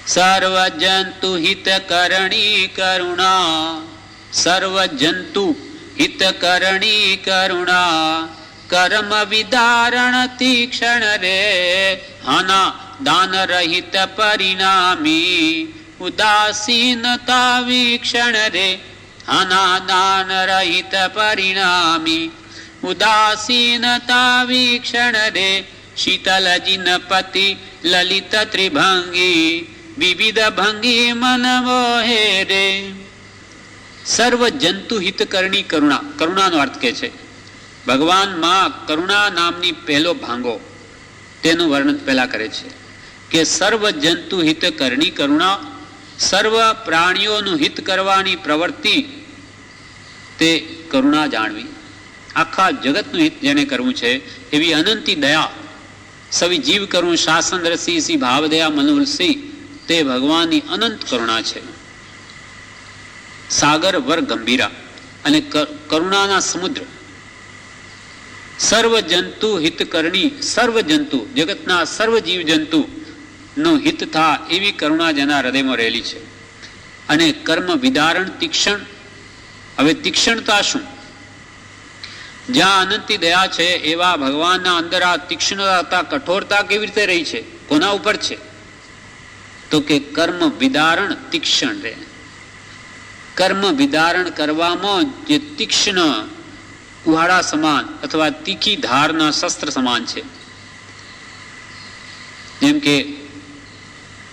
સર્વજંતુ હિતકરણી કરુણા, સર્વજંતુ હિતકરણી કરુણા, કર્મ વિદારણ તીક્ષણ રે, હના દાન રહિત પરિણામી, ઉદાસીનતા વીક્ષણ રે, હના દાન રહિત પરિણામી, ઉદાસીનતા વીક્ષણ રે, શીતલ જીનપતિ લલિત ત્રિભંગી, વિવિધ ભંગી મન મોહે રે. સર્વ જંતુ હિતકરણી કરુણા, કરુણાનો અર્થ કે છે ભગવાનમાં કરુણા નામની પહેલો ભાંગો, તેનું વર્ણન પહેલા કરે છે કે સર્વ જંતુ હિતકરણી કરુણા, સર્વ પ્રાણીઓનું હિત કરવાની પ્રવૃત્તિ તે કરુણા જાણવી. આખા જગતનું હિત જેને કરવું છે એવી અનંતી દયા, સવી જીવ કરું શાસન રસી સી ભાવદયા મનોલસી, તે ભગવાનની અનંત કરુણા છે. સાગર વર ગંભીરા અને કરુણાના સમુદ્ર. સર્વ જંતુ હિતકરણી, સર્વ જંતુ જગતના સર્વ જીવ જંતુ નું હિત થા એવી કરુણા જેના હૃદયમાં રહેલી છે. અને કર્મ વિદારણ તીક્ષણ. હવે તીક્ષણતા શું? જ્યાં અનંતી દયા છે એવા ભગવાનના અંદર આ તીક્ષ્ણતા, કઠોરતા કેવી રીતે રહી છે? કોના ઉપર છે? તો કે કર્મ વિદારણ તીક્ષણ રહે. કર્મ વિદારણ કરવામાં જે તીક્ષ્ણ કુહાડા સમાન અથવા તીખી ધારના શસ્ત્ર સમાન છે. જેમ કે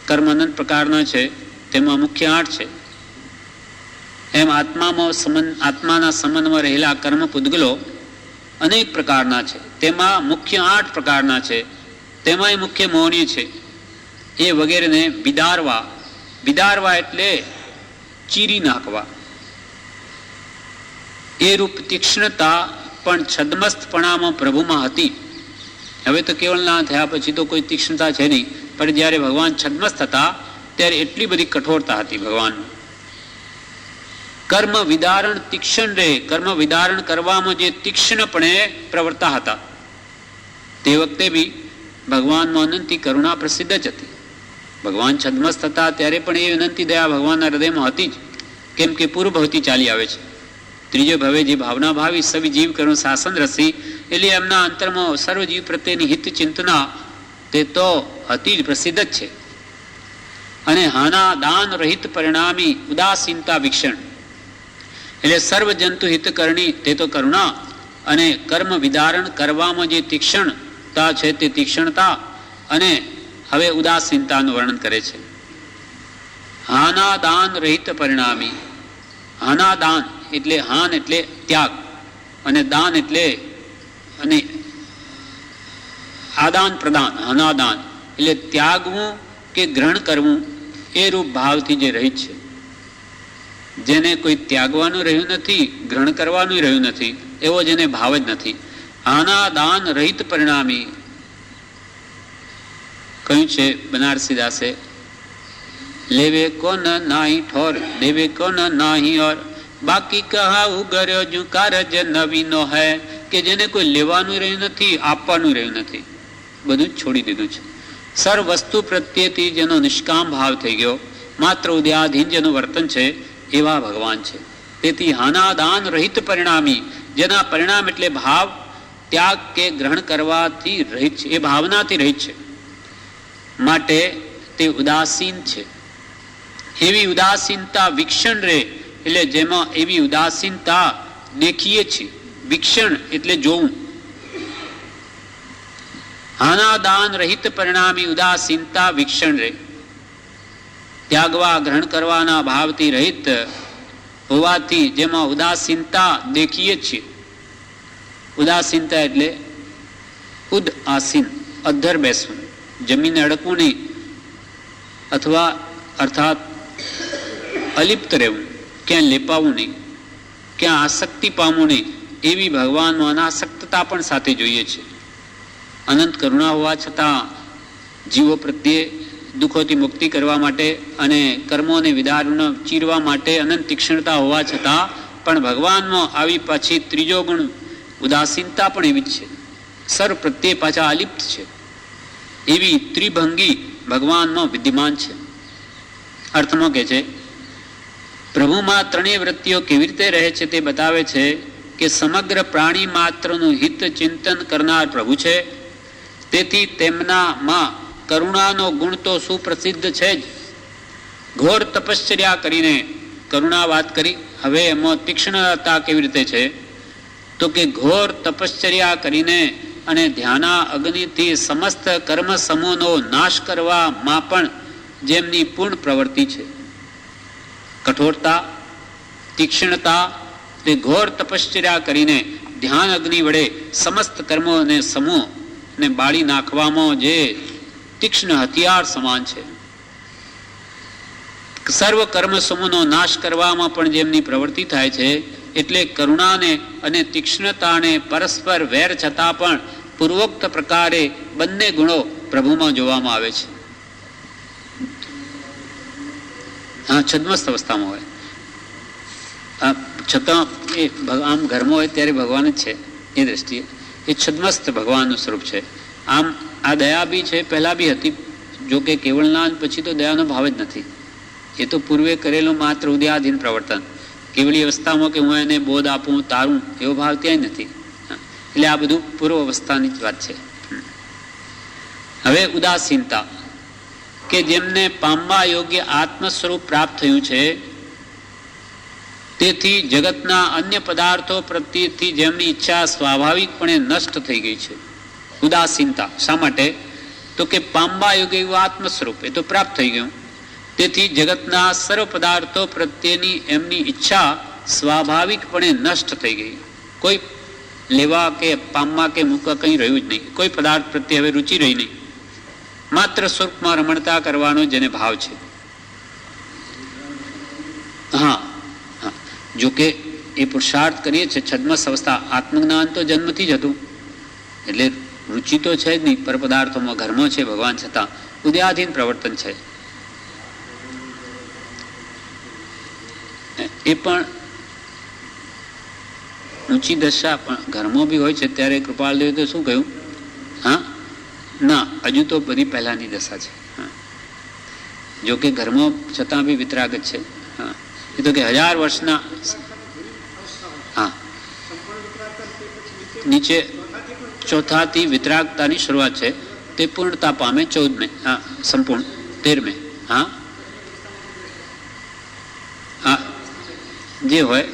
કર્મ અનંત પ્રકારના છે, તેમાં મુખ્ય 8 છે. એમ આત્માના સંબંધમાં રહેલા કર્મ પૂદગલો અનેક પ્રકારના છે, તેમાં મુખ્ય 8 પ્રકારના છે. તેમાંય મુખ્ય મોહનીય છે. એ વગેરેને વિદારવા, વિદારવા એટલે ચીરી નાખવા. એ રૂપ તીક્ષ્ણતા પણ છદ્મસ્થપણામાં પ્રભુમાં હતી. હવે તો કેવળ ના થયા પછી તો કોઈ તીક્ષ્ણતા છે નહીં, પણ જ્યારે ભગવાન છદ્મસ્થ હતા ત્યારે એટલી બધી કઠોરતા હતી ભગવાનમાં. કર્મ વિદારણ તીક્ષ્ણ રે, કર્મ વિદારણ કરવામાં જે તીક્ષ્ણપણે પ્રવર્તા હતા તે વખતે બી ભગવાનમાં અનંતી કરુણા પ્રસિદ્ધ જ હતી. ભગવાન છદ્મસ્થ હતા ત્યારે પણ એ અનંતી દયા ભગવાનના હૃદયમાં હતી જ. કેમ કે પૂર્વભવતી ચાલી આવે છે. ત્રીજો ભવે જે ભાવના ભાવી સવી જીવ કરું શાસન રસી, એટલે એમના અંતરમાં સર્વજીવ પ્રત્યેની હિત ચિંતના તે તો હતી જ, પ્રસિદ્ધ જ છે. અને હાના દાન રહિત પરિણામી ઉદાસીનતા વિક્ષણ, એટલે સર્વ જંતુ હિતકરણી તે તો કરુણા, અને કર્મ વિદારણ કરવામાં જે તીક્ષ્ણતા છે તે તીક્ષ્ણતા, અને હવે ઉદાસીનતાનું વર્ણન કરે છે. હાના દાન રહિત પરિણામી. હાના દાન એટલે હાન એટલે ત્યાગ, અને દાન એટલે અને આદાન પ્રદાન. હાનાદાન એટલે ત્યાગવું કે ગ્રહણ કરવું એ રૂપ ભાવથી જે રહિત છે. જેને કોઈ ત્યાગવાનું રહ્યું નથી, ગ્રહણ કરવાનું રહ્યું નથી, એવો જેને ભાવ જ નથી. હાનાદાન રહિત પરિણામી કહ્યું છે બનારસી દાસે, લેવે કોન નાહી ઠોર, દેવે કોન નાહી ઓર, બાકી કહા ઉગર્યો જુ કારજ નવીનો હૈ. કે જેને કોઈ લેવાનું રહ્યું નથી, આપવાનું રહ્યું નથી, બધું જ છોડી દીધું છે. સર્વ વસ્તુ પ્રત્યેથી જેનો નિષ્કામ ભાવ થઈ ગયો, માત્ર ઉદ્યાધીન જેનું વર્તન છે એવા ભગવાન છે. તેથી હાનાદાન રહિત પરિણામી, જેના પરિણામ એટલે ભાવ ત્યાગ કે ગ્રહણ કરવાથી રહિત છે, એ ભાવનાથી રહિત છે, માટે તે ઉદાસીન છે. એવી ઉદાસીનતા વિક્ષણ રે, એટલે જેમાં એવી ઉદાસીનતા દેખીએ છીએ. વિક્ષણ એટલે જોવું. હાનાદાન રહિત પરિણામી ઉદાસીનતા વિક્ષણ રે, ત્યાગવા ગ્રહણ કરવાના ભાવથી રહિત હોવાથી જેમાં ઉદાસીનતા દેખીએ છીએ. ઉદાસીનતા એટલે ઉદ આસીન, અધ્ધર બેસવું, જમીને અડકવું નહીં, અથવા અર્થાત અલિપ્ત રહેવું, ક્યાં લેપાવું નહીં, ક્યાં આસક્તિ પામવું નહીં, એવી ભગવાનમાં અનાસક્તતા પણ સાથે જોઈએ છે. અનંત કરુણા હોવા છતાં જીવો પ્રત્યે દુઃખોથી મુક્તિ કરવા માટે અને કર્મોને વિદારને ચીરવા માટે અનંત તીક્ષ્ણતા હોવા છતાં પણ ભગવાનમાં આવી પાછી ત્રીજો ગુણ ઉદાસીનતા પણ એવી જ છે. સર્વ પ્રત્યે પાછા અલિપ્ત છે. એવી ત્રિભંગી ભગવાનમાં વિદ્યમાન છે. અર્થમાં કહે છે, પ્રભુમાં ત્રણેય વૃત્તિઓ કેવી રીતે રહે છે તે બતાવે છે કે સમગ્ર પ્રાણી માત્રનું હિત ચિંતન કરનાર પ્રભુ છે. તેથી તેમનામાં કરુણાનો ગુણ તો સુપ્રસિદ્ધ છે જ. ઘોર તપશ્ચર્યા કરીને કરુણા વાત કરી. હવે એમાં તીક્ષ્ણતા કેવી રીતે છે તો કે ઘોર તપશ્ચર્યા કરીને અને ધ્યાના અગ્નિથી સમસ્ત કર્મ સમૂહનો નાશ કરવામાં પણ જેમની પૂર્ણ પ્રવૃત્તિ છે. કઠોરતા, તીક્ષ્ણતા, તે ઘોર તપશ્ચર્યા કરીને ધ્યાન અગ્નિ વડે સમસ્ત કર્મોને સમૂહને બાળી નાખવામાં જે તીક્ષ્ણ હથિયાર સમાન છે. સર્વ કર્મ સમૂહનો નાશ કરવામાં પણ જેમની પ્રવૃત્તિ થાય છે. એટલે કરુણાને અને તીક્ષ્ણતાને પરસ્પર વેર છતાં પણ પૂર્વોક્ત પ્રકારે બંને ગુણો પ્રભુમાં જોવામાં આવે છે. હા, છદ્મસ્ત અવસ્થામાં હોય છતાં એ આમ ઘરમાં હોય ત્યારે ભગવાન જ છે એ દ્રષ્ટિએ. એ છદ્મસ્ત ભગવાનનું સ્વરૂપ છે. આમ આ દયા બી છે, પહેલાં બી હતી. જોકે કેવળના પછી તો દયાનો ભાવ જ નથી. એ તો પૂર્વે કરેલું માત્ર ઉદયાધીન પ્રવર્તન. કેવળી અવસ્થામાં કે હું એને બોધ આપું, તારું, એવો ભાવ ત્યાંય નથી. એટલે આ બધું પૂર્વ અવસ્થાની જ વાત છે. હવે ઉદાસીનતા, કે જેમને પામવા યોગ્ય આત્મ સ્વરૂપ પ્રાપ્ત થયું છે, તેથી જગતના અન્ય પદાર્થો પ્રત્યેથી જેમની ઈચ્છા સ્વાભાવિકપણે નષ્ટ થઈ ગઈ છે. ઉદાસીનતા શા માટે તો કે પામવા યોગ્ય એવું આત્મ સ્વરૂપ એ તો પ્રાપ્ત થઈ ગયું. તેથી જગતના સર્વ પદાર્થો પ્રત્યેની એમની ઈચ્છા સ્વાભાવિકપણે નષ્ટ થઈ ગઈ. કોઈ લેવા કે પામવા કે મૂકવા કંઈ રહ્યું જ નહીં. કોઈ પદાર્થ પ્રત્યે હવે રુચિ રહી નહીં. માત્ર સ્વરૂપમાં રમણતા કરવાનો જેને ભાવ છે. હા, જોકે એ પુરુષાર્થ કરીએ છીએ છદ્મસ અવસ્થા. આત્મજ્ઞાન તો જન્મથી જ હતું, એટલે રુચિ તો છે જ નહીં પર પદાર્થોમાં. ઘરમાં છે ભગવાન, છતાં ઉદયાધીન પ્રવર્તન છે. એ પણ ઊંચી દશા પણ ઘરમાં બી હોય છે. ત્યારે કૃપાળદેવે તો શું કહ્યું? હા, ના, હજુ તો બધી પહેલાની દશા છે. હા, જોકે ઘરમાં છતાં બી વિતરાગત છે. હા, એ તો કે 1000 વર્ષના, હા, નીચે ચોથાથી વિતરાગતાની શરૂઆત છે. તે પૂર્ણતા પામે 14મે, હા, સંપૂર્ણ 13મે. હા, હા, જે હોય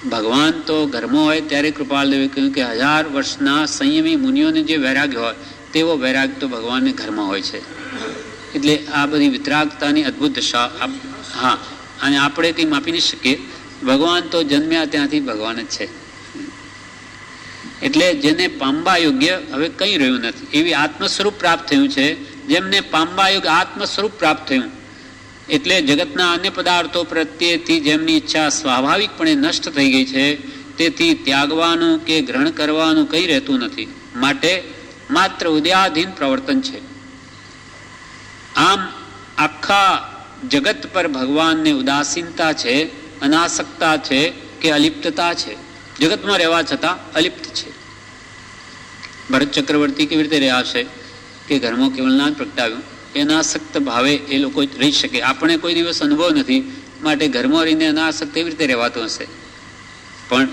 ભગવાન તો ઘરમાં હોય ત્યારે કૃપાળદેવે કહ્યું કે 1000 વર્ષના સંયમી મુનિઓને જે વૈરાગ્ય હોય તેવો વૈરાગ્ય તો ભગવાનને ઘરમાં હોય છે. એટલે આ બધી વિતરાગતાની અદ્ભુત દશા. હા, અને આપણે કંઈ માપી નહીં શકીએ. ભગવાન તો જન્મ્યા ત્યાંથી ભગવાન જ છે. એટલે જેને પામવા યોગ્ય હવે કંઈ રહ્યું નથી એવી આત્મ સ્વરૂપ પ્રાપ્ત થયું છે. જેમને પામવા યોગ્ય આત્મ સ્વરૂપ પ્રાપ્ત થયું, એટલે જગતના અન્ય પદાર્થો પ્રત્યેથી જેમની ઈચ્છા સ્વાભાવિકપણે નષ્ટ થઈ ગઈ છે, તેથી ત્યાગવાનું કે ગ્રહણ કરવાનું કંઈ રહેતું નથી. માટે માત્ર ઉદયાધીન પ્રવર્તન છે. આમ આખા જગત પર ભગવાનને ઉદાસીનતા છે, અનાસક્તા છે કે અલિપ્તતા છે. જગતમાં રહેવા છતાં અલિપ્ત છે. ભરત ચક્રવર્તી કેવી રીતે રહ્યા છે કે ઘરમાં કેવલનાથ પ્રગટાવ્યું, અનાસક્ત ભાવે એ લોકો રહી શકે. આપણે કોઈ દિવસ અનુભવ નથી, માટે ઘરમાં રહીને અનાસક્ત એવી રીતે રહેવાતું હશે. પણ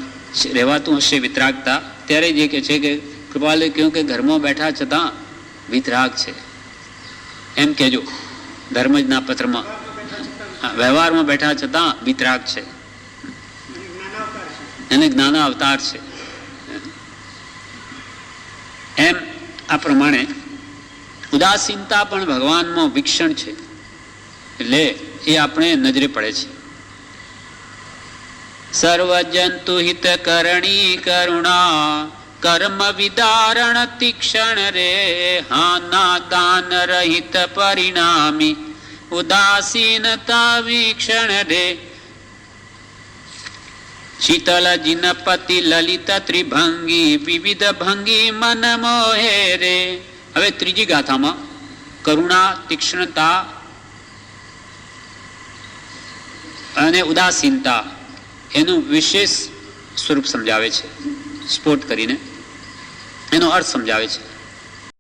રહેવાતું હશે વિતરાગતા. ત્યારે જે કહે છે કે કૃપાલે કહ્યું કે ઘરમાં બેઠા છતાં વિતરાગ છે, એમ કહેજો ધર્મજના પત્રમાં. વ્યવહારમાં બેઠા છતાં વિતરાગ છે, એને જ્ઞાન અવતાર છે. એમ આ પ્રમાણે ઉદાસીનતા પણ ભગવાનમાં વિક્ષણ છે. એટલે એ આપણે નજરે પડે છે. સર્વજંતુ હિત કરણી કરુણા કર્મ વિદારણ તીક્ષણ રે હાના દાન રહિત પરિણામી ઉદાસીનતા વિક્ષણ રે શીતલ જીનપતિ લલિત ત્રિભંગી વિવિધ ભંગી મન મોહે રે. હવે ત્રીજી ગાથામાં કરુણા, તીક્ષ્ણતા અને ઉદાસીનતા એનું વિશેષ સ્વરૂપ સમજાવે છે. સ્ફોટ કરીને એનો અર્થ સમજાવે છે.